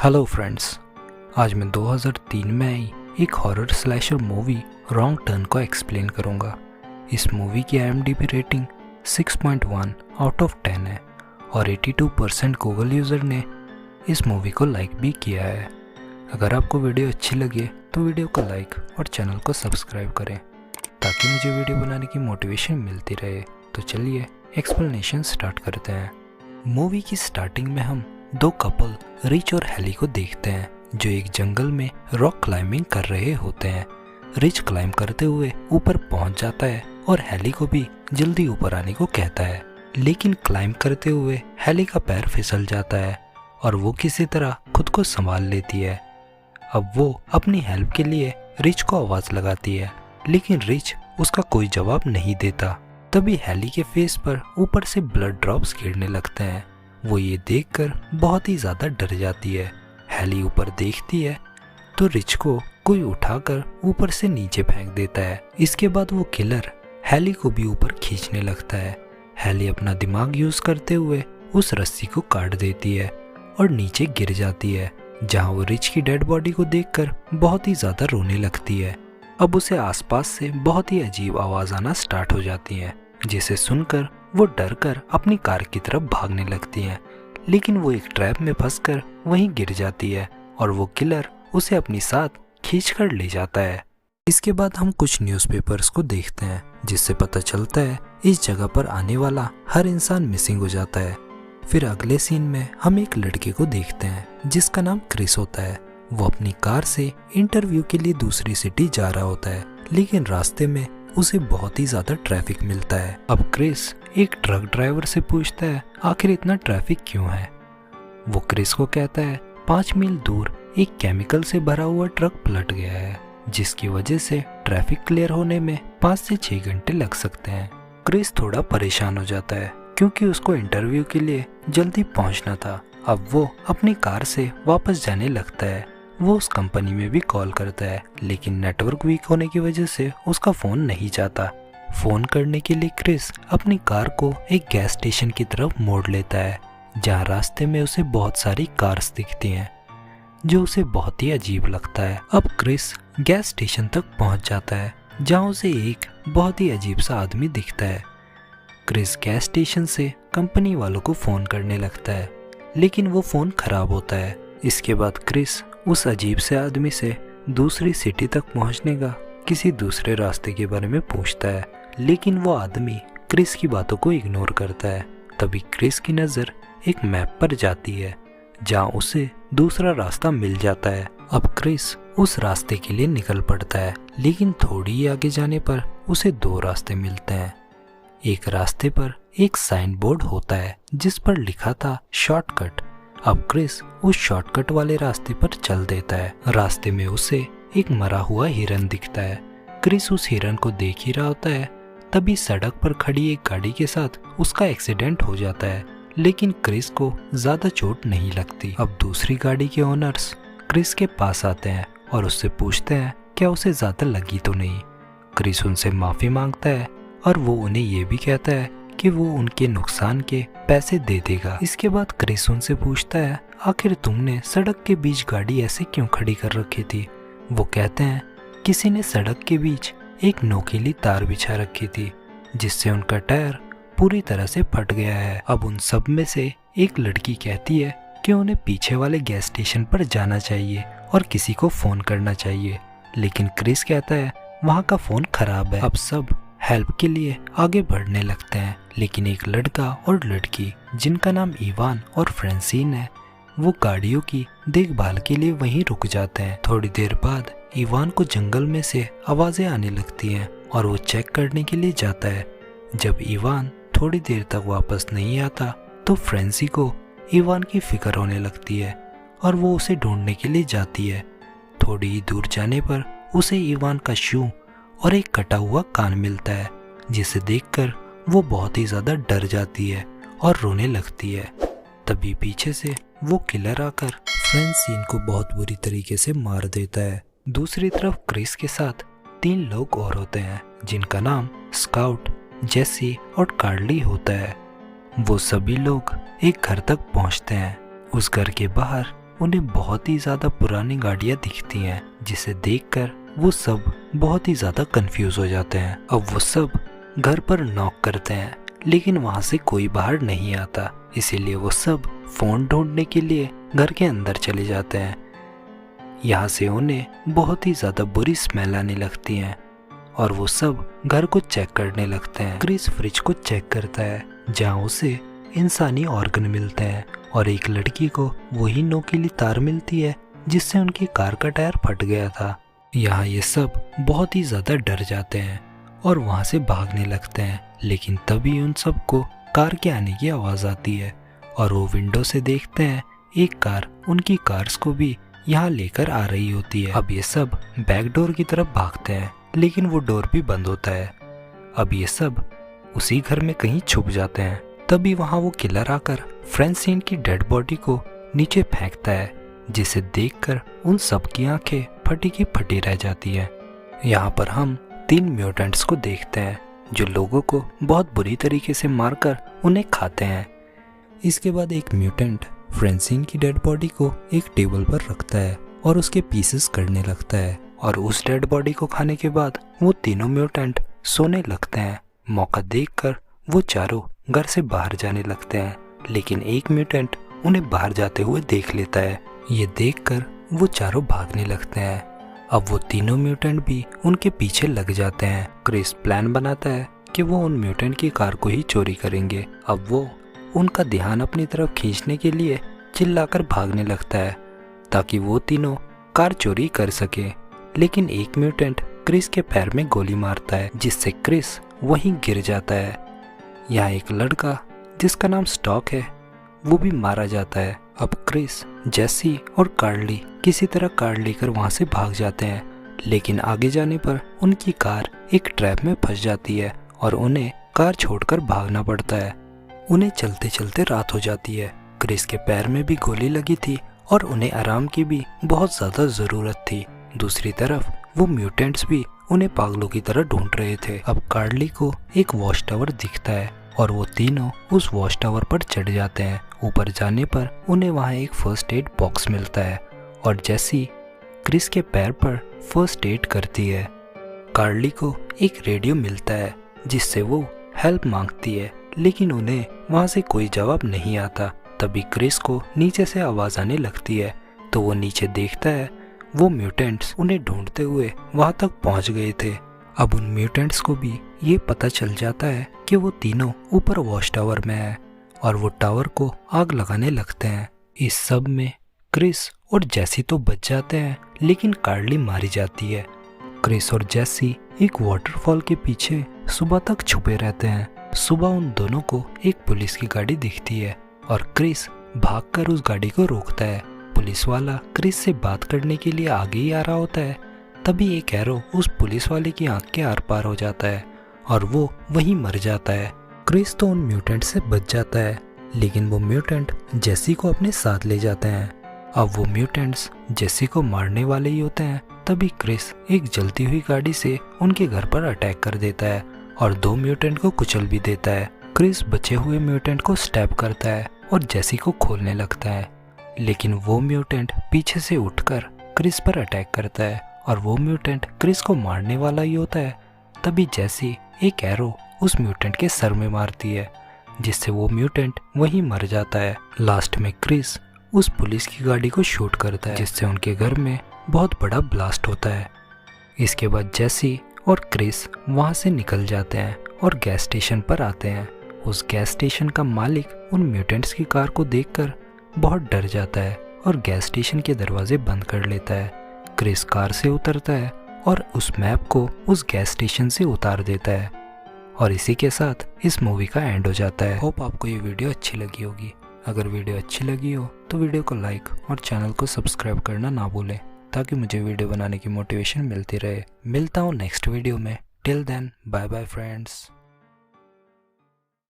Hello friends, आज मैं 2003 में आई एक horror slasher movie wrong turn को एक्सप्लेन करूंगा। इस मूवी की IMDb रेटिंग 6.1 आउट ऑफ 10 है और 82% गूगल यूज़र ने इस मूवी को लाइक भी किया है। अगर आपको वीडियो अच्छी लगे तो वीडियो को लाइक और चैनल को सब्सक्राइब करें ताकि मुझे वीडियो बनाने की मोटिवेशन मिलती रहे। तो चलिए एक्सप्लेनेशन स्टार्ट करते हैं। मूवी की स्टार्टिंग में हम दो कपल रिच और हेली को देखते हैं जो एक जंगल में रॉक क्लाइंबिंग कर रहे होते हैं। रिच क्लाइंब करते हुए ऊपर पहुंच जाता है और हेली को भी जल्दी ऊपर आने को कहता है, लेकिन क्लाइंब करते हुए हेली का पैर फिसल जाता है और वो किसी तरह खुद को संभाल लेती है। अब वो अपनी हेल्प के लिए रिच को आवाज़ लगाती है, लेकिन रिच उसका कोई जवाब नहीं देता। तभी हेली के फेस पर ऊपर से ब्लड ड्रॉप्स गिरने लगते हैं। वो ये देखकर बहुत ही ज़्यादा डर जाती है। हेली ऊपर देखती है तो रिच को कोई उठाकर ऊपर से नीचे फेंक देता है। इसके बाद वो किलर हेली को भी ऊपर खींचने लगता है। हेली अपना दिमाग यूज़ करते हुए उस रस्सी को काट देती है और नीचे गिर जाती है, जहाँ वो रिच की डेड बॉडी को देखकर बहुत ही ज़्यादा रोने लगती है। अब उसे आसपास से बहुत ही अजीब आवाज़ आना स्टार्ट हो जाती है, जिसे सुनकर वो डर कर अपनी कार की तरफ भागने लगती है, लेकिन वो एक ट्रैप में फंसकर वहीं गिर जाती है और वो किलर उसे अपनी साथ खींचकर ले जाता है। इसके बाद हम कुछ न्यूज़पेपर्स को देखते हैं, जिससे पता चलता है इस जगह पर आने वाला हर इंसान मिसिंग हो जाता है। फिर अगले सीन में हम एक लड़के को देखते हैं जिसका नाम क्रिस होता है। वो अपनी कार से इंटरव्यू के लिए दूसरी सिटी जा रहा होता है, लेकिन रास्ते में उसे बहुत ही ज्यादा ट्रैफिक मिलता है। अब क्रिस एक ट्रक ड्राइवर से पूछता है आखिर इतना ट्रैफिक क्यों है। वो क्रिस को कहता है 5 मील दूर एक केमिकल से भरा हुआ ट्रक पलट गया है, जिसकी वजह से ट्रैफिक क्लियर होने में 5 से 6 घंटे लग सकते हैं। क्रिस थोड़ा परेशान हो जाता है क्योंकि उसको इंटरव्यू के लिए जल्दी पहुंचना था। अब वो अपनी कार से वापस जाने लगता है। वो उस कंपनी में भी कॉल करता है, लेकिन नेटवर्क वीक होने की वजह से उसका फ़ोन नहीं जाता। फ़ोन करने के लिए क्रिस अपनी कार को एक गैस स्टेशन की तरफ मोड़ लेता है, जहाँ रास्ते में उसे बहुत सारी कार्स दिखती हैं, जो उसे बहुत ही अजीब लगता है। अब क्रिस गैस स्टेशन तक पहुँच जाता है, जहाँ उसे एक बहुत ही अजीब सा आदमी दिखता है। क्रिस गैस स्टेशन से कंपनी वालों को फ़ोन करने लगता है, लेकिन वो फ़ोन ख़राब होता है। इसके बाद क्रिस उस अजीब से आदमी से दूसरी सिटी तक पहुंचने का किसी दूसरे रास्ते के बारे में पूछता है, लेकिन वो आदमी क्रिस की बातों को इग्नोर करता है। तभी क्रिस की नज़र एक मैप पर जाती है, जहां उसे दूसरा रास्ता मिल जाता है। अब क्रिस उस रास्ते के लिए निकल पड़ता है, लेकिन थोड़ी ही आगे जाने पर उसे 2 रास्ते मिलते हैं। एक रास्ते पर एक साइन बोर्ड होता है जिस पर लिखा था शॉर्टकट। अब क्रिस उस शॉर्टकट वाले रास्ते पर चल देता है। रास्ते में उसे एक मरा हुआ हिरन दिखता है। क्रिस उस हिरन को देख ही रहा होता है, तभी सड़क पर खड़ी एक गाड़ी के साथ उसका एक्सीडेंट हो जाता है, लेकिन क्रिस को ज्यादा चोट नहीं लगती। अब दूसरी गाड़ी के ओनर्स क्रिस के पास आते हैं और उससे पूछते हैं क्या उसे ज्यादा लगी तो नहीं। क्रिस उनसे माफी मांगता है और वो उन्हें ये भी कहता है कि वो उनके नुकसान के पैसे दे देगा। इसके बाद क्रिस उनसे पूछता है आखिर तुमने सड़क के बीच गाड़ी ऐसे क्यों खड़ी कर रखी थी। वो कहते हैं किसी ने सड़क के बीच एक नोकीली तार बिछा रखी थी, जिससे उनका टायर पूरी तरह से फट गया है। अब उन सब में से एक लड़की कहती है कि उन्हें पीछे वाले गैस स्टेशन पर जाना चाहिए और किसी को फ़ोन करना चाहिए, लेकिन क्रिस कहता है वहाँ का फ़ोन खराब है। अब सब हेल्प के लिए आगे बढ़ने लगते हैं, लेकिन एक लड़का और लड़की जिनका नाम इवान और फ्रांसिन है, वो गाड़ियों की देखभाल के लिए वहीं रुक जाते हैं। थोड़ी देर बाद इवान को जंगल में से आवाज़ें आने लगती हैं और वो चेक करने के लिए जाता है। जब इवान थोड़ी देर तक वापस नहीं आता तो फ्रांसी को इवान की फिक्र होने लगती है और वो उसे ढूंढने के लिए जाती है। थोड़ी ही दूर जाने पर उसे इवान का शू और एक कटा हुआ कान मिलता है, जिसे देखकर वो बहुत ही ज़्यादा डर जाती है और रोने लगती है। तभी पीछे से वो किलर आकर फ्रांसिन को बहुत बुरी तरीके से मार देता है। दूसरी तरफ क्रिस के साथ 3 लोग और होते हैं, जिनका नाम स्काउट, जेसी और कार्ली होता है। वो सभी लोग एक घर तक पहुंचते हैं। उस घर के बाहर उन्हें बहुत ही ज़्यादा पुरानी गाड़ियाँ दिखती हैं, जिसे देखकर वो सब बहुत ही ज़्यादा कंफ्यूज हो जाते हैं। अब वो सब घर पर नॉक करते हैं, लेकिन वहाँ से कोई बाहर नहीं आता, इसीलिए वो सब फ़ोन ढूंढने के लिए घर के अंदर चले जाते हैं। यहाँ से उन्हें बहुत ही ज़्यादा बुरी स्मेल आने लगती है और वो सब घर को चेक करने लगते हैं। क्रिस फ्रिज को चेक करता है, जहाँ उसे इंसानी ऑर्गन मिलते हैं और एक लड़की को वही नोकीली तार मिलती है जिससे उनकी कार का टायर फट गया था। यहाँ ये सब बहुत ही ज़्यादा डर जाते हैं और वहाँ से भागने लगते हैं, लेकिन तभी उन सबको कार के आने की आवाज़ आती है और वो विंडो से देखते हैं एक कार उनकी कार्स को भी यहाँ लेकर आ रही होती है। अब ये सब बैक डोर की तरफ भागते हैं, लेकिन वो डोर भी बंद होता है। अब ये सब उसी घर में कहीं छुप जाते हैं। तभी वहाँ वो किलर आकर फ्रेंसिन की डेड बॉडी को नीचे फेंकता है, जिसे देखकर उन सब की आंखें फटी की फटी रह जाती है। यहाँ पर हम 3 म्यूटेंट्स को देखते हैं जो लोगों को बहुत बुरी तरीके से मारकर उन्हें खाते हैं। इसके बाद एक म्यूटेंट फ्रेंसिन की डेड बॉडी को एक टेबल पर रखता है और उसके पीसेस करने लगता है और उस डेड बॉडी को खाने के बाद वो तीनों म्यूटेंट सोने लगते हैं। मौका देखकर वो चारों घर से बाहर जाने लगते हैं, लेकिन एक म्यूटेंट उन्हें बाहर जाते हुए देख लेता है। ये देखकर वो चारों भागने लगते हैं। अब वो तीनों म्यूटेंट भी उनके पीछे लग जाते हैं। क्रिस प्लान बनाता है कि वो उन म्यूटेंट की कार को ही चोरी करेंगे। अब वो उनका ध्यान अपनी तरफ खींचने के लिए चिल्लाकर भागने लगता है ताकि वो तीनों कार चोरी कर सके, लेकिन एक म्यूटेंट क्रिस के पैर में गोली मारता है, जिससे क्रिस वहीं गिर जाता है। यहाँ एक लड़का जिसका नाम स्टॉक है वो भी मारा जाता है। अब क्रिस, जेसी और कार्ली किसी तरह कार लेकर वहाँ से भाग जाते हैं, लेकिन आगे जाने पर उनकी कार एक ट्रैप में फंस जाती है और उन्हें कार छोड़कर भागना पड़ता है। उन्हें चलते चलते रात हो जाती है। क्रिस के पैर में भी गोली लगी थी और उन्हें आराम की भी बहुत ज़्यादा ज़रूरत थी। दूसरी तरफ वो म्यूटेंट्स भी उन्हें पागलों की तरह ढूंढ रहे थे। अब कार्ली को एक वॉच टावर दिखता है और वो तीनों उस वॉच टावर पर चढ़ जाते हैं। ऊपर जाने पर उन्हें वहाँ एक फर्स्ट एड बॉक्स मिलता है और जेसी क्रिस के पैर पर फर्स्ट एड करती है। कार्ली को एक रेडियो मिलता है जिससे वो हेल्प मांगती है, लेकिन उन्हें वहाँ से कोई जवाब नहीं आता। तभी क्रिस को नीचे से आवाज़ आने लगती है, तो वो नीचे देखता है वो म्यूटेंट्स उन्हें ढूंढते हुए वहाँ तक पहुँच गए थे। अब उन म्यूटेंट्स को भी ये पता चल जाता है कि वो तीनों ऊपर वॉच टावर में है और वो टावर को आग लगाने लगते हैं। इस सब में क्रिस और जेसी तो बच जाते हैं, लेकिन कार्ली मारी जाती है। क्रिस और जेसी एक वाटरफॉल के पीछे सुबह तक छुपे रहते हैं। सुबह उन दोनों को एक पुलिस की गाड़ी दिखती है और क्रिस भागकर उस गाड़ी को रोकता है। पुलिस वाला क्रिस से बात करने के लिए आगे ही आ रहा होता है। तभी एक एरो उस पुलिस वाले की आंख के आर पार हो जाता है और वो वहीं मर जाता है। क्रिस तो उन म्यूटेंट से बच जाता है, लेकिन वो म्यूटेंट जेसी को अपने साथ ले जाते हैं। अब वो म्यूटेंट्स जेसी को मारने वाले ही होते हैं। तभी क्रिस एक जलती हुई गाड़ी से उनके घर पर अटैक कर देता है और 2 म्यूटेंट को कुचल भी देता है। क्रिस बचे हुए म्यूटेंट को स्टैब करता है और जेसी को खोलने लगता है, लेकिन वो म्यूटेंट पीछे से उठकर क्रिस पर अटैक करता है और वो म्यूटेंट क्रिस को मारने वाला ही होता है। तभी जेसी एक एरो उस म्यूटेंट के सर में मारती है, जिससे वो म्यूटेंट वहीं मर जाता है। लास्ट में क्रिस उस पुलिस की गाड़ी को शूट करता है, जिससे उनके घर में बहुत बड़ा ब्लास्ट होता है। इसके बाद जेसी और क्रिस वहाँ से निकल जाते हैं और गैस स्टेशन पर आते हैं। उस गैस स्टेशन का मालिक उन म्यूटेंट्स की कार को देखकर बहुत डर जाता है और गैस स्टेशन के दरवाजे बंद कर लेता है। क्रिस कार से उतरता है और उस मैप को उस गैस स्टेशन से उतार देता है और इसी के साथ इस मूवी का एंड हो जाता है। होप आपको ये वीडियो अच्छी लगी होगी। अगर वीडियो अच्छी लगी हो तो वीडियो को लाइक और चैनल को सब्सक्राइब करना ना भूलें, ताकि मुझे वीडियो बनाने की मोटिवेशन मिलती रहे। मिलता हूँ नेक्स्ट वीडियो में। Till then, bye bye friends.